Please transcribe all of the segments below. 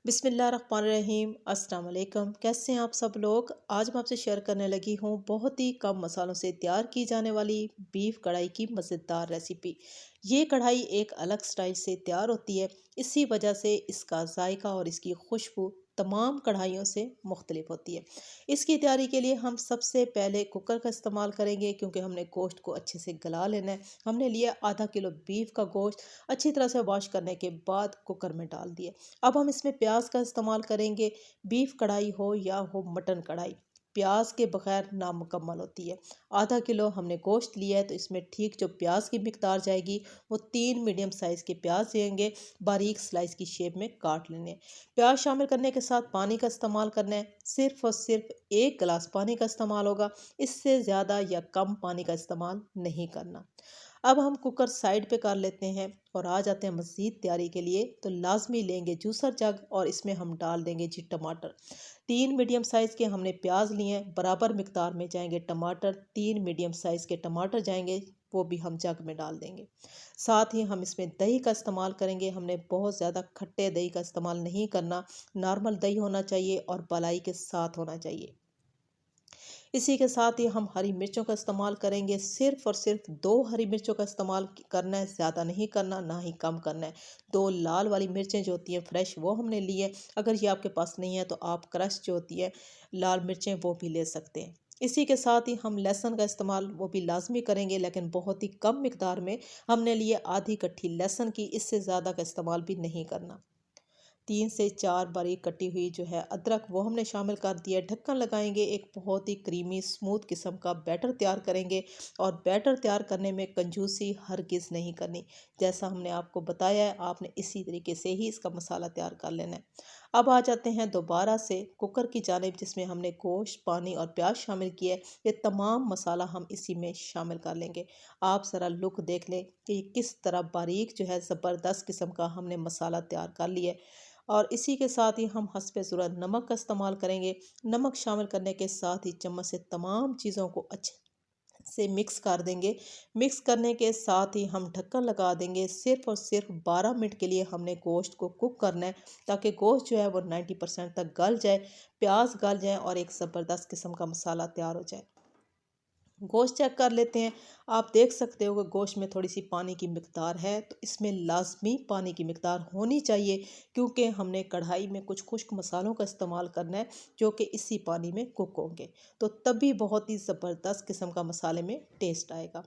बिस्मिल्लाहिर्रहमानिर्रहीम अस्सलाम वालेकुम। कैसे हैं आप सब लोग। आज मैं आपसे शेयर करने लगी हूँ बहुत ही कम मसालों से तैयार की जाने वाली बीफ कढ़ाई की मज़ेदार रेसिपी। ये कढ़ाई एक अलग स्टाइल से तैयार होती है। इसी वजह से इसका जायका और इसकी खुशबू तमाम कढ़ाइयों से मुख्तलिफ होती है। इसकी तैयारी के लिए हम सबसे पहले कुकर का इस्तेमाल करेंगे, क्योंकि हमने गोश्त को अच्छे से गला लेना है। हमने लिया आधा किलो बीफ का गोश्त, अच्छी तरह से वॉश करने के बाद कुकर में डाल दिया। अब हम इसमें प्याज का इस्तेमाल करेंगे। बीफ कढ़ाई हो या हो मटन कढ़ाई, प्याज के बगैर नामुकम्मल होती है। आधा किलो हमने गोश्त लिया है, तो इसमें ठीक जो प्याज की मिकदार जाएगी वो 3 मीडियम साइज़ के प्याज लेंगे, बारीक स्लाइस की शेप में काट लेने हैं। प्याज शामिल करने के साथ पानी का इस्तेमाल करना है। सिर्फ और सिर्फ 1 गिलास पानी का इस्तेमाल होगा, इससे ज़्यादा या कम पानी का इस्तेमाल नहीं करना। अब हम कुकर साइड पे कर लेते हैं और आ जाते हैं मज़ीद तैयारी के लिए। तो लाजमी लेंगे जूसर जग और इसमें हम डाल देंगे जी टमाटर। 3 मीडियम साइज़ के हमने प्याज लिए हैं, बराबर मिकदार में जाएंगे टमाटर। 3 मीडियम साइज़ के टमाटर जाएंगे, वो भी हम जग में डाल देंगे। साथ ही हम इसमें दही का इस्तेमाल करेंगे। हमने बहुत ज़्यादा खट्टे दही का इस्तेमाल नहीं करना, नॉर्मल दही होना चाहिए और मलाई के साथ होना चाहिए। इसी के साथ ही हम हरी मिर्चों का इस्तेमाल करेंगे। सिर्फ और सिर्फ 2 हरी मिर्चों का इस्तेमाल करना है, ज़्यादा नहीं करना, ना ही कम करना है। 2 लाल वाली मिर्चें जो होती हैं फ्रेश, वो हमने ली है। अगर ये आपके पास नहीं है तो आप क्रश जो होती है लाल मिर्चें, वो भी ले सकते हैं। इसी के साथ ही हम लहसुन का इस्तेमाल वो भी लाजमी करेंगे, लेकिन बहुत ही कम मिकदार में। हमने लिए आधी कट्ठी लहसुन की, इससे ज़्यादा का इस्तेमाल भी नहीं करना। 3 से 4 बारीक कटी हुई जो है अदरक, वो हमने शामिल कर दिया है। ढक्कन लगाएंगे, एक बहुत ही क्रीमी स्मूथ किस्म का बैटर तैयार करेंगे। और बैटर तैयार करने में कंजूसी हरगिज़ नहीं करनी। जैसा हमने आपको बताया है, आपने इसी तरीके से ही इसका मसाला तैयार कर लेना है। अब आ जाते हैं दोबारा से कुकर की जानिब, जिसमें हमने गोश्त, पानी और प्याज शामिल किया है। ये तमाम मसाला हम इसी में शामिल कर लेंगे। आप ज़रा लुक देख लें कि ये किस तरह बारीक जो है ज़बरदस्त किस्म का हमने मसाला तैयार कर लिया है। और इसी के साथ ही हम हस्बे ज़रूरत नमक का इस्तेमाल करेंगे। नमक शामिल करने के साथ ही चम्मच से तमाम चीज़ों को अच्छे से मिक्स कर देंगे। मिक्स करने के साथ ही हम ढक्कन लगा देंगे। सिर्फ और सिर्फ 12 मिनट के लिए हमने गोश्त को कुक करना है, ताकि गोश्त जो है वो 90% तक गल जाए, प्याज गल जाए और एक ज़बरदस्त किस्म का मसाला तैयार हो जाए। गोश्त चेक कर लेते हैं। आप देख सकते हो कि गोश्त में थोड़ी सी पानी की मिकदार है, तो इसमें लाजमी पानी की मिकदार होनी चाहिए, क्योंकि हमने कढ़ाई में कुछ खुश्क मसालों का इस्तेमाल करना है, जो कि इसी पानी में कुक होंगे। तो तभी बहुत ही ज़बरदस्त किस्म का मसाले में टेस्ट आएगा।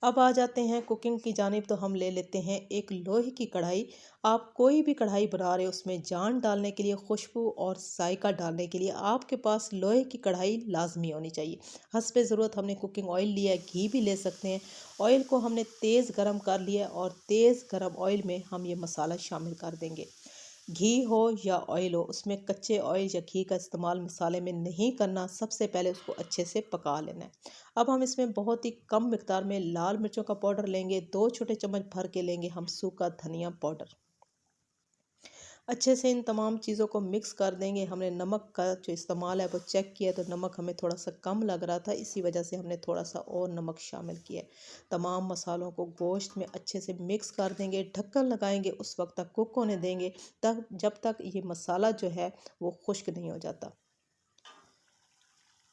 अब आ जाते हैं कुकिंग की जानिब। तो हम ले लेते हैं एक लोहे की कढ़ाई। आप कोई भी कढ़ाई बना रहे हो, उसमें जान डालने के लिए, खुशबू और जायका डालने के लिए आपके पास लोहे की कढ़ाई लाजमी होनी चाहिए। हस्बे ज़रूरत हमने कुकिंग ऑयल लिया है, घी भी ले सकते हैं। ऑयल को हमने तेज़ गरम कर लिया है और तेज़ गरम ऑयल में हम ये मसाला शामिल कर देंगे। घी हो या ऑयल हो, उसमें कच्चे ऑयल या घी का इस्तेमाल मसाले में नहीं करना। सबसे पहले उसको अच्छे से पका लेना है। अब हम इसमें बहुत ही कम मिकदार में लाल मिर्चों का पाउडर लेंगे। 2 छोटे चम्मच भर के लेंगे हम सूखा धनिया पाउडर। अच्छे से इन तमाम चीज़ों को मिक्स कर देंगे। हमने नमक का जो इस्तेमाल है वो चेक किया, तो नमक हमें थोड़ा सा कम लग रहा था, इसी वजह से हमने थोड़ा सा और नमक शामिल किया है। तमाम मसालों को गोश्त में अच्छे से मिक्स कर देंगे। ढक्कन लगाएंगे, उस वक्त तक कुक होने देंगे, तब जब तक ये मसाला जो है वो खुश्क नहीं हो जाता।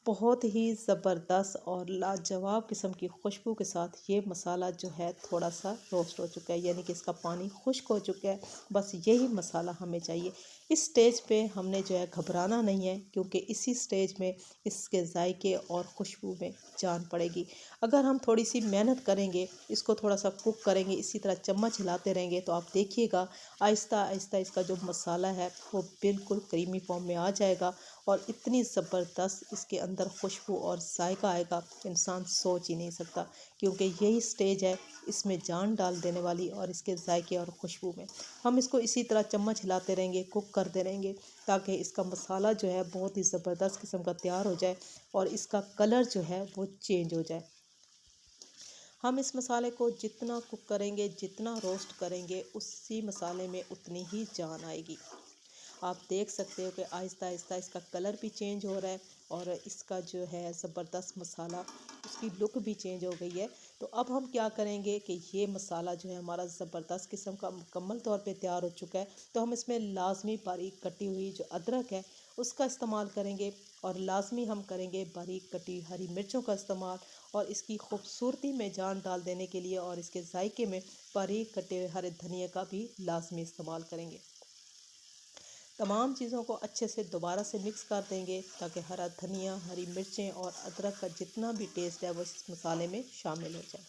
बहुत ही ज़बरदस्त और लाजवाब किस्म की खुशबू के साथ ये मसाला जो है थोड़ा सा रोस्ट हो चुका है, यानी कि इसका पानी खुश्क हो चुका है। बस यही मसाला हमें चाहिए। इस स्टेज पे हमने जो है घबराना नहीं है, क्योंकि इसी स्टेज में इसके जायके और खुशबू में जान पड़ेगी। अगर हम थोड़ी सी मेहनत करेंगे, इसको थोड़ा सा कुक करेंगे, इसी तरह चम्मच हिलाते रहेंगे, तो आप देखिएगा आहिस्ता आहिस्ता इसका जो मसाला है वो बिल्कुल क्रीमी फॉर्म में आ जाएगा। और इतनी ज़बरदस्त इसके अंदर खुशबू और जायका आएगा, इंसान सोच ही नहीं सकता। क्योंकि यही स्टेज है इसमें जान डाल देने वाली, और इसके जायके और खुशबू में हम इसको इसी तरह चम्मच हिलाते रहेंगे, कुक करते रहेंगे, ताकि इसका मसाला जो है बहुत ही ज़बरदस्त किस्म का तैयार हो जाए और इसका कलर जो है वो चेंज हो जाए। हम इस मसाले को जितना कुक करेंगे, जितना रोस्ट करेंगे, उसी मसाले में उतनी ही जान आएगी। आप देख सकते हो कि आहिस्ता आहिस्ता इसका कलर भी चेंज हो रहा है और इसका जो है ज़बरदस्त मसाला, उसकी लुक भी चेंज हो गई है। तो अब हम क्या करेंगे कि ये मसाला जो है हमारा ज़बरदस्त किस्म का मुकम्मल तौर पे तैयार हो चुका है। तो हम इसमें लाजमी बारीक कटी हुई जो अदरक है उसका इस्तेमाल करेंगे और लाजमी हम करेंगे बारीक कटी हरी मिर्चों का इस्तेमाल, और इसकी खूबसूरती में जान डाल देने के लिए और इसके जायके में बारीक कटे हुए हरे धनिया का भी लाजमी इस्तेमाल करेंगे। तमाम चीज़ों को अच्छे से दोबारा से मिक्स कर देंगे ताकि हरा धनिया, हरी मिर्चें और अदरक का जितना भी टेस्ट है वो इस मसाले में शामिल हो जाए।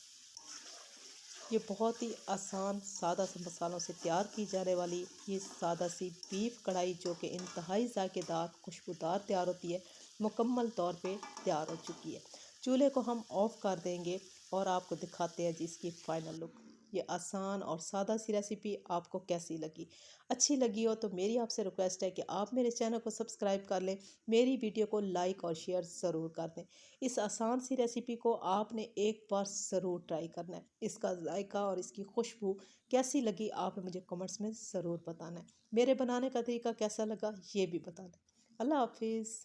ये बहुत ही आसान सादा से मसालों से तैयार की जाने वाली ये सादा सी बीफ कढ़ाई जो कि इंतहाई जायकेदार खुशबूदार तैयार होती है, मुकम्मल तौर पे तैयार हो चुकी है। चूल्हे को हम ऑफ़ कर देंगे और आपको दिखाते हैं जी इसकी फ़ाइनल लुक। ये आसान और सादा सी रेसिपी आपको कैसी लगी? अच्छी लगी हो तो मेरी आपसे रिक्वेस्ट है कि आप मेरे चैनल को सब्सक्राइब कर लें, मेरी वीडियो को लाइक और शेयर ज़रूर कर दें। इस आसान सी रेसिपी को आपने एक बार ज़रूर ट्राई करना है। इसका जायका और इसकी खुशबू कैसी लगी आपने मुझे कमेंट्स में ज़रूर बताना है। मेरे बनाने का तरीका कैसा लगा ये भी बताना है। अल्लाह हाफिज़।